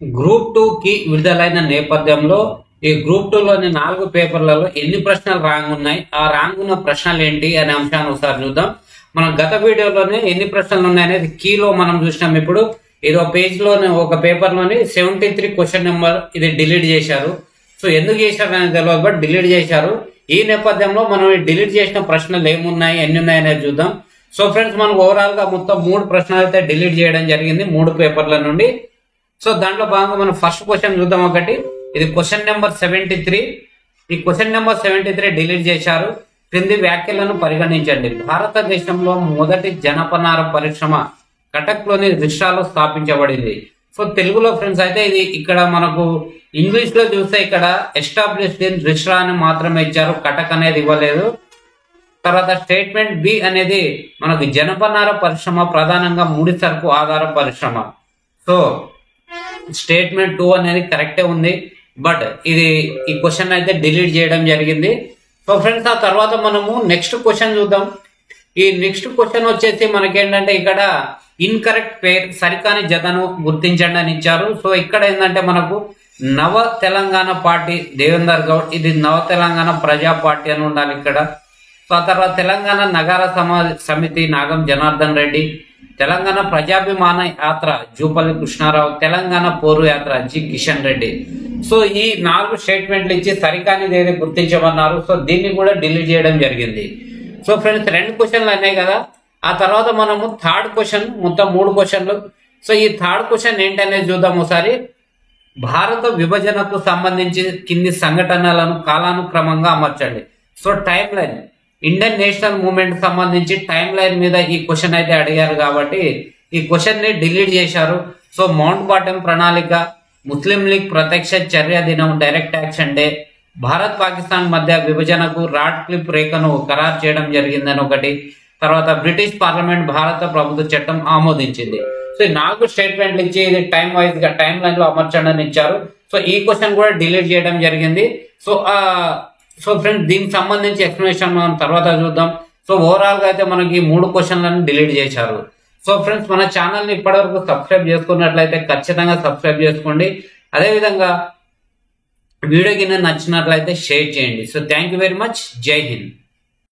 Group 2 కి విడుదలైన నేపథ్యంలో ఈ గ్రూప్ 2 లోని 4 పేపర్లలో ఎన్ని ప్రశ్నలు రాంగ్ ఉన్నాయి, ఆ రాంగ్ ఉన్న ప్రశ్నలు ఏంటి అనే అంశాన్ని ఒకసారి చూద్దాం. మనం గత వీడియోలోనే ఎన్ని ప్రశ్నలు ఉన్నాయనేది కీలో మనం చూసినాం. ఇప్పుడు ఇది ఒక పేజ్ లోనే ఒక పేపర్ లోని 73 క్వశ్చన్ నెంబర్ ఇది డిలీట్ చేశారు. సో ఎందుకు చేశారు అనేది తెలియదు, బట్ డిలీట్ చేశారు. ఈ నేపథ్యంలో మనం డిలీట్ చేసిన ప్రశ్నలు ఏమున్నాయి, ఎన్ని ఉన్నాయి అనేది చూద్దాం. సో ఫ్రెండ్స్, మనం ఓవరాల్ గా మొత్తం 3 ప్రశ్నలు అయితే డిలీట్ చేయడం జరిగింది 3 పేపర్ల నుండి. సో దాంట్లో భాగంగా మనం ఫస్ట్ క్వశ్చన్ చూద్దాం. ఒకటి ఇది క్వశ్చన్ నెంబర్ 73. ఈ క్వశ్చన్ నెంబర్ 73 డిలీట్ చేశారు. క్రింది వ్యాఖ్యలను పరిగణించండి. భారతదేశంలో మొదటి జనపనార పరిశ్రమ కటక్ లోని రిష్టాలో స్థాపించబడింది. సో తెలుగులో ఫ్రెండ్స్ అయితే ఇది ఇక్కడ మనకు ఇంగ్లీష్ లో చూస్తే ఇక్కడ ఎస్టాబ్లిష్డ్ ఇన్ రిష్టా అని మాత్రమే ఇచ్చారు, కటక్ అనేది ఇవ్వలేదు. తర్వాత స్టేట్మెంట్ బి అనేది మనకు జనపనార పరిశ్రమ ప్రధానంగా ముడి సరుకు ఆధార పరిశ్రమ. సో స్టేట్మెంట్ 2 అనేది కరెక్టే ఉంది, బట్ ఇది ఈ క్వశ్చన్ అయితే డిలీట్ చేయడం జరిగింది. సో ఫ్రెండ్స్, ఆ తర్వాత మనము నెక్స్ట్ క్వశ్చన్ చూద్దాం. ఈ నెక్స్ట్ క్వశ్చన్ వచ్చేసి మనకేంటంటే ఇక్కడ ఇన్కరెక్ట్ పేర్ సరికాని జతను గుర్తించండి అని ఇచ్చారు. సో ఇక్కడ ఏంటంటే మనకు నవ తెలంగాణ పార్టీ దేవేందర్ గౌడ్, ఇది నవ తెలంగాణ ప్రజా పార్టీ అని ఉండాలి ఇక్కడ. సో ఆ తర్వాత తెలంగాణ నగర సమితి నాగం జనార్దన్ రెడ్డి, తెలంగాణ ప్రజాభిమాన యాత్ర జూపల్లి కృష్ణారావు, తెలంగాణ పోరు యాత్ర జి కిషన్ రెడ్డి. సో ఈ 4 స్టేట్మెంట్లు ఇచ్చి సరికానిది ఏది గుర్తించమన్నారు. సో దీన్ని కూడా డిలీట్ చేయడం జరిగింది. సో ఫ్రెండ్స్, 2 క్వశ్చన్లు అన్నాయి కదా. ఆ తర్వాత మనము థర్డ్ క్వశ్చన్, మొత్తం 3 క్వశ్చన్లు. సో ఈ థర్డ్ క్వశ్చన్ ఏంటనేది చూద్దాం ఒకసారి. భారత విభజనకు సంబంధించి కింది సంఘటనలను కాలానుక్రమంగా అమర్చండి. So time line, Indian national movement సంబంధించి టైం లైన్ మీద ఈ క్వశ్చన్ అయితే అడిగారు కాబట్టి ఈ క్వశ్చన్ ని డిలీట్ చేశారు. సో మౌంట్ బాటన్ ప్రణాళిక, ముస్లిం లీగ్ ప్రత్యక్ష చర్య దినం, direct action day, Bharat Pakistan మధ్య విభజనకు రాడ్ క్లిప్ రేఖను ఖరారు చేయడం జరిగిందని ఒకటి. తర్వాత బ్రిటిష్ పార్లమెంట్ భారత ప్రభుత్వ చట్టం ఆమోదించింది. సో ఈ 4 స్టేట్మెంట్లు ఇచ్చి ఇది టైం వైజ్ గా టైం లైన్ లో అమర్చండి అని ఇచ్చారు. సో ఈ క్వశ్చన్ కూడా డిలీట్ చేయడం జరిగింది. సో ఫ్రెండ్స్, దీనికి సంబంధించి ఎక్స్ప్లెనేషన్ మనం తర్వాత చూద్దాం. సో ఓవరాల్ గా అయితే మనకి 3 క్వశ్చన్లను డిలీట్ చేశారు. సో ఫ్రెండ్స్, మన ఛానల్ ని ఇప్పటివరకు సబ్స్క్రైబ్ చేసుకున్నట్లయితే ఖచ్చితంగా సబ్స్క్రైబ్ చేసుకోండి. అదేవిధంగా వీడియో కింద నచ్చినట్లయితే షేర్ చేయండి. So thank you very much. జై హింద్.